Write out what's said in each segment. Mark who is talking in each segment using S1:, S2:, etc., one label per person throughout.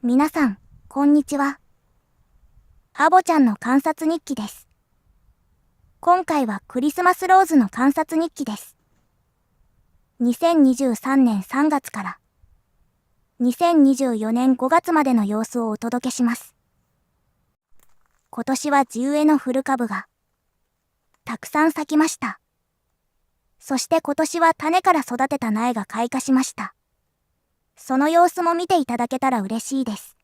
S1: 皆さん、こんにちは。アボちゃんの観察日記です。今回はクリスマスローズの観察日記です。2023年3月から2024年5月までの様子をお届けします。今年は地植えの古株がたくさん咲きました。そして今年は種から育てた苗が開花しました。その様子も見ていただけたら嬉しいです。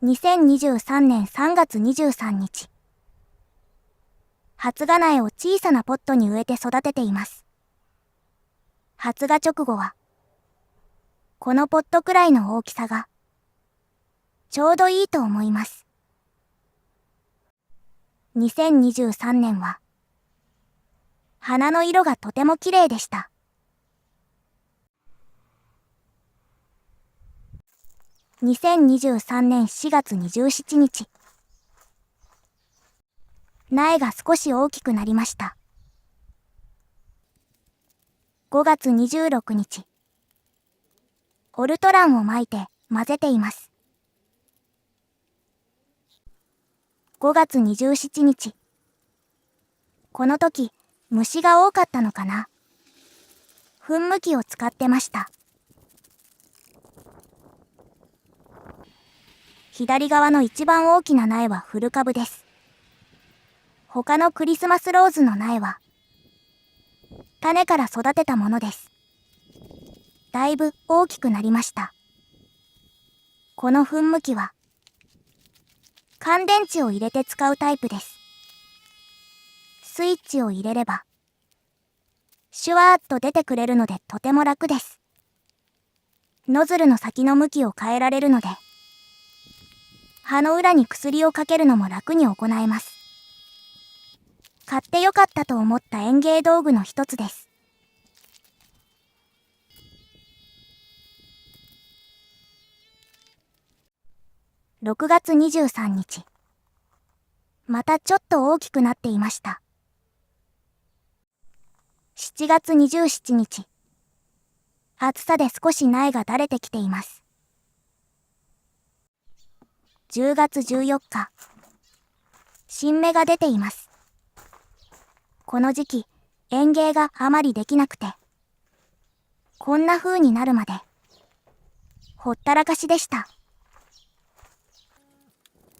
S1: 2023年3月23日。発芽苗を小さなポットに植えて育てています。発芽直後は、このポットくらいの大きさが、ちょうどいいと思います。2023年は、花の色がとても綺麗でした。2023年4月27日。苗が少し大きくなりました。5月26日。オルトランをまいて混ぜています。5月27日。この時、虫が多かったのかな。噴霧器を使ってました。左側の一番大きな苗は古株です。他のクリスマスローズの苗は、種から育てたものです。だいぶ大きくなりました。この噴霧器は、乾電池を入れて使うタイプです。スイッチを入れれば、シュワーッと出てくれるのでとても楽です。ノズルの先の向きを変えられるので、葉の裏に薬をかけるのも楽に行えます。買ってよかったと思った園芸道具の一つです。6月23日。またちょっと大きくなっていました。7月27日。暑さで少し苗がだれてきています。10月14日。新芽が出ています。この時期、園芸があまりできなくて、こんな風になるまで、ほったらかしでした。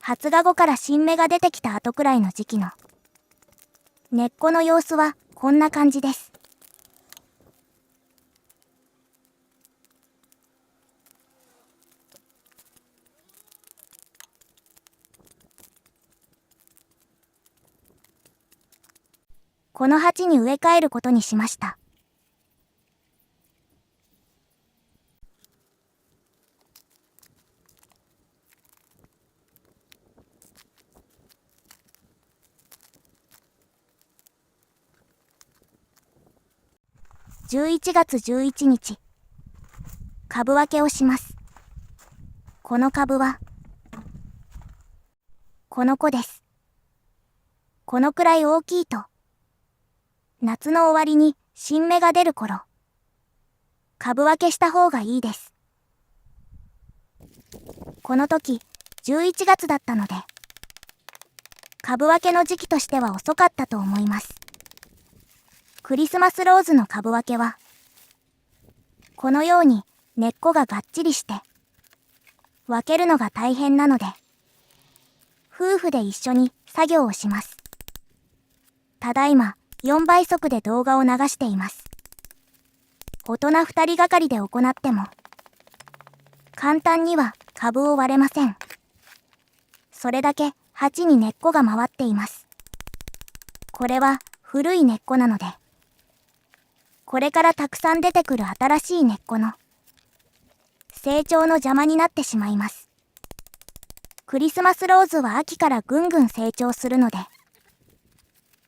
S1: 発芽後から新芽が出てきた後くらいの時期の、根っこの様子はこんな感じです。この鉢に植え替えることにしました。11月11日。株分けをします。この株は、この子です。このくらい大きいと、夏の終わりに新芽が出る頃、株分けした方がいいです。この時、11月だったので、株分けの時期としては遅かったと思います。クリスマスローズの株分けは、このように根っこががっちりして、分けるのが大変なので、夫婦で一緒に作業をします。ただいま4倍速で動画を流しています。大人2人がかりで行っても、簡単には株を割れません。それだけ鉢に根っこが回っています。これは古い根っこなので、これからたくさん出てくる新しい根っこの成長の邪魔になってしまいます。クリスマスローズは秋からぐんぐん成長するので、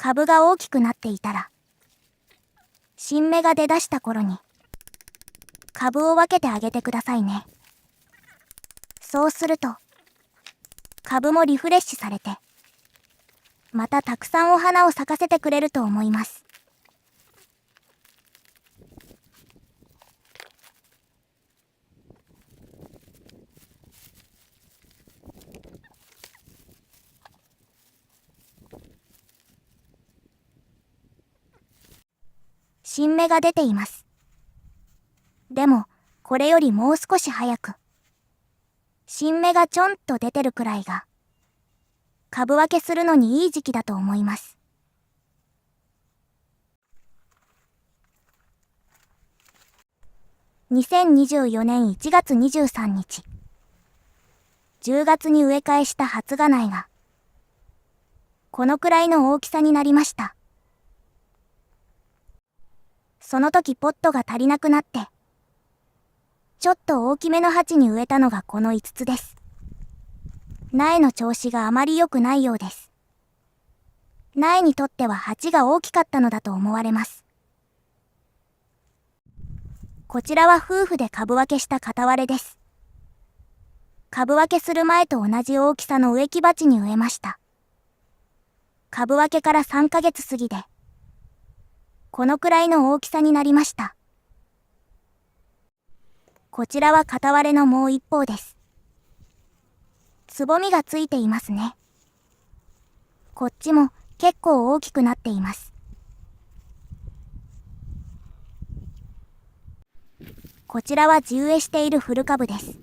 S1: 株が大きくなっていたら、新芽が出だした頃に、株を分けてあげてくださいね。そうすると、株もリフレッシュされて、またたくさんお花を咲かせてくれると思います。新芽が出ています。でも、これよりもう少し早く、新芽がちょんと出てるくらいが、株分けするのにいい時期だと思います。2024年1月23日、10月に植え替えした発芽苗が、このくらいの大きさになりました。その時ポットが足りなくなって、ちょっと大きめの鉢に植えたのがこの5つです。苗の調子があまり良くないようです。苗にとっては鉢が大きかったのだと思われます。こちらは夫婦で株分けした片割れです。株分けする前と同じ大きさの植木鉢に植えました。株分けから3ヶ月過ぎで、このくらいの大きさになりました。こちらは片割れのもう一方です。つぼみがついていますね。こっちも結構大きくなっています。こちらは地植えしている古株です。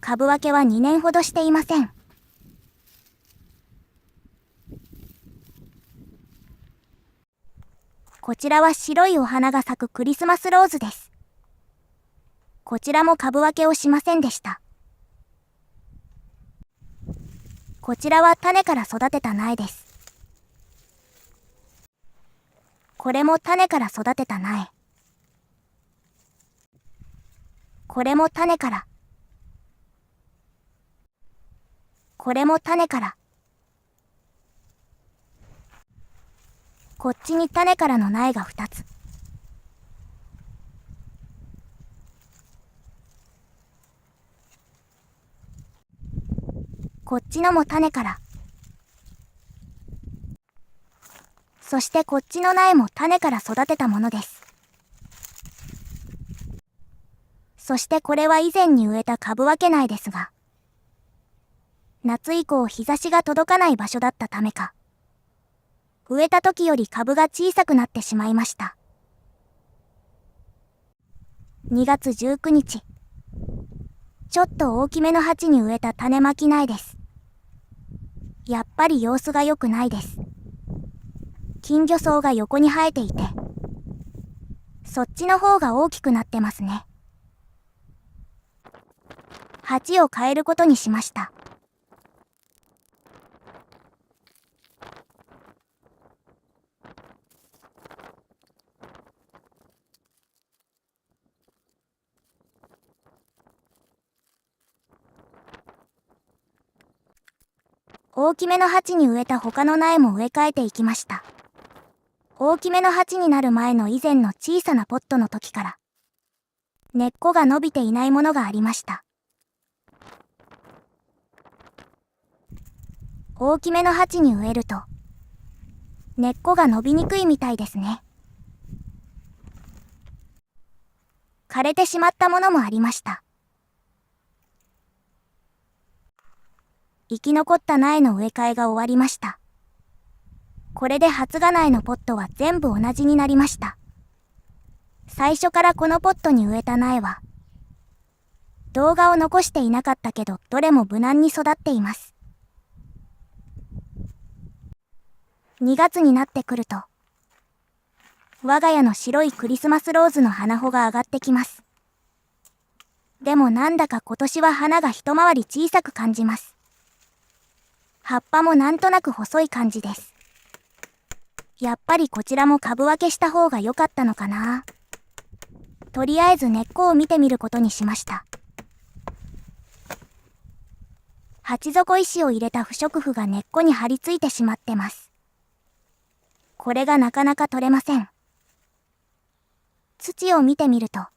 S1: 株分けは2年ほどしていません。こちらは白いお花が咲くクリスマスローズです。こちらも株分けをしませんでした。こちらは種から育てた苗です。これも種から育てた苗。これも種から。これも種から。こっちに種からの苗が2つ。こっちのも種から。そしてこっちの苗も種から育てたものです。そしてこれは以前に植えた株分け苗ですが、夏以降日差しが届かない場所だったためか、植えた時より株が小さくなってしまいました。2月19日、ちょっと大きめの鉢に植えた種まき苗です。やっぱり様子が良くないです。金魚草が横に生えていて、そっちの方が大きくなってますね。鉢を変えることにしました。大きめの鉢に植えた他の苗も植え替えていきました。大きめの鉢になる前の以前の小さなポットの時から、根っこが伸びていないものがありました。大きめの鉢に植えると、根っこが伸びにくいみたいですね。枯れてしまったものもありました。生き残った苗の植え替えが終わりました。これで発芽苗のポットは全部同じになりました。最初からこのポットに植えた苗は、動画を残していなかったけど、どれも無難に育っています。2月になってくると、我が家の白いクリスマスローズの花穂が上がってきます。でもなんだか今年は花が一回り小さく感じます。葉っぱもなんとなく細い感じです。やっぱりこちらも株分けした方が良かったのかな。とりあえず根っこを見てみることにしました。鉢底石を入れた不織布が根っこに張り付いてしまってます。これがなかなか取れません。土を見てみると、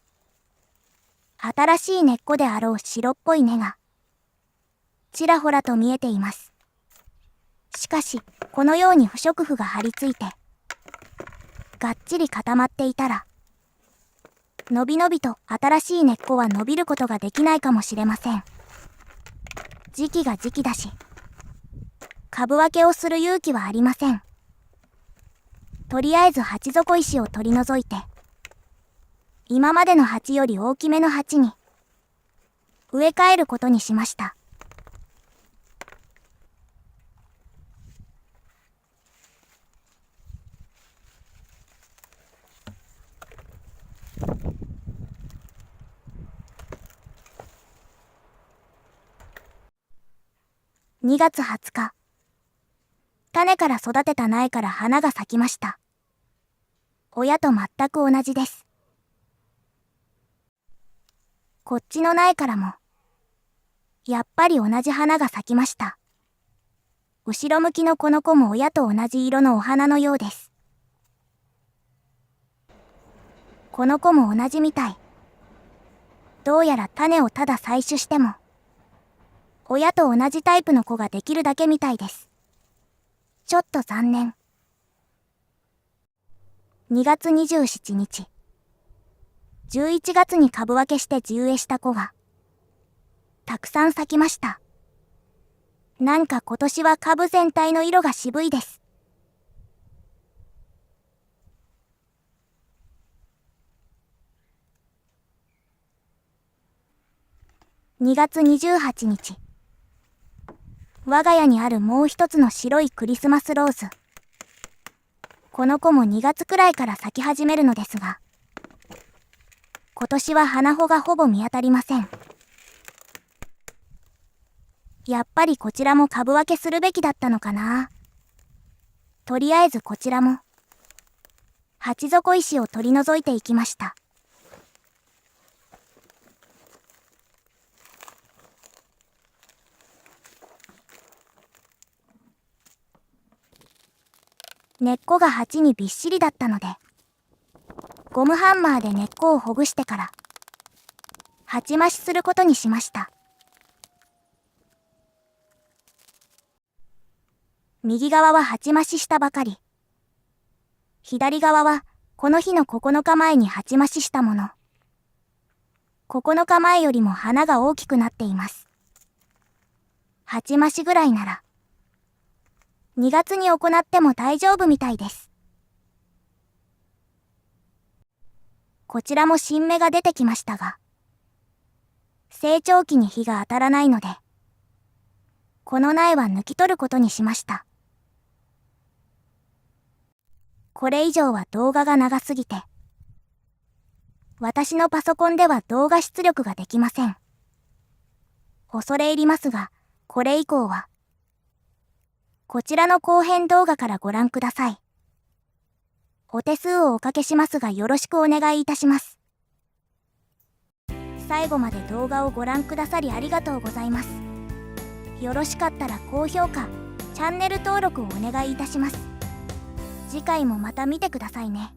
S1: 新しい根っこであろう白っぽい根がちらほらと見えています。しかし、このように不織布が張り付いてがっちり固まっていたら、のびのびと新しい根っこは伸びることができないかもしれません。時期が時期だし、株分けをする勇気はありません。とりあえず鉢底石を取り除いて、今までの鉢より大きめの鉢に植え替えることにしました。2月20日、種から育てた苗から花が咲きました。親と全く同じです。こっちの苗からも、やっぱり同じ花が咲きました。後ろ向きのこの子も親と同じ色のお花のようです。この子も同じみたい。どうやら種をただ採取しても、親と同じタイプの子ができるだけみたいです。ちょっと残念。2月27日。11月に株分けして地植えした子が、たくさん咲きました。なんか今年は株全体の色が渋いです。2月28日。我が家にあるもう一つの白いクリスマスローズ。この子も2月くらいから咲き始めるのですが、今年は花穂がほぼ見当たりません。やっぱりこちらも株分けするべきだったのかな。とりあえずこちらも、鉢底石を取り除いていきました。根っこが鉢にびっしりだったので、ゴムハンマーで根っこをほぐしてから、鉢増しすることにしました。右側は鉢増ししたばかり。左側はこの日の9日前に鉢増ししたもの。9日前よりも花が大きくなっています。鉢増しぐらいなら、2月に行っても大丈夫みたいです。こちらも新芽が出てきましたが、成長期に日が当たらないので、この苗は抜き取ることにしました。これ以上は動画が長すぎて、私のパソコンでは動画出力ができません。恐れ入りますが、これ以降は、こちらの後編動画からご覧ください。お手数をおかけしますがよろしくお願いいたします。最後まで動画をご覧くださりありがとうございます。よろしかったら高評価、チャンネル登録をお願いいたします。次回もまた見てくださいね。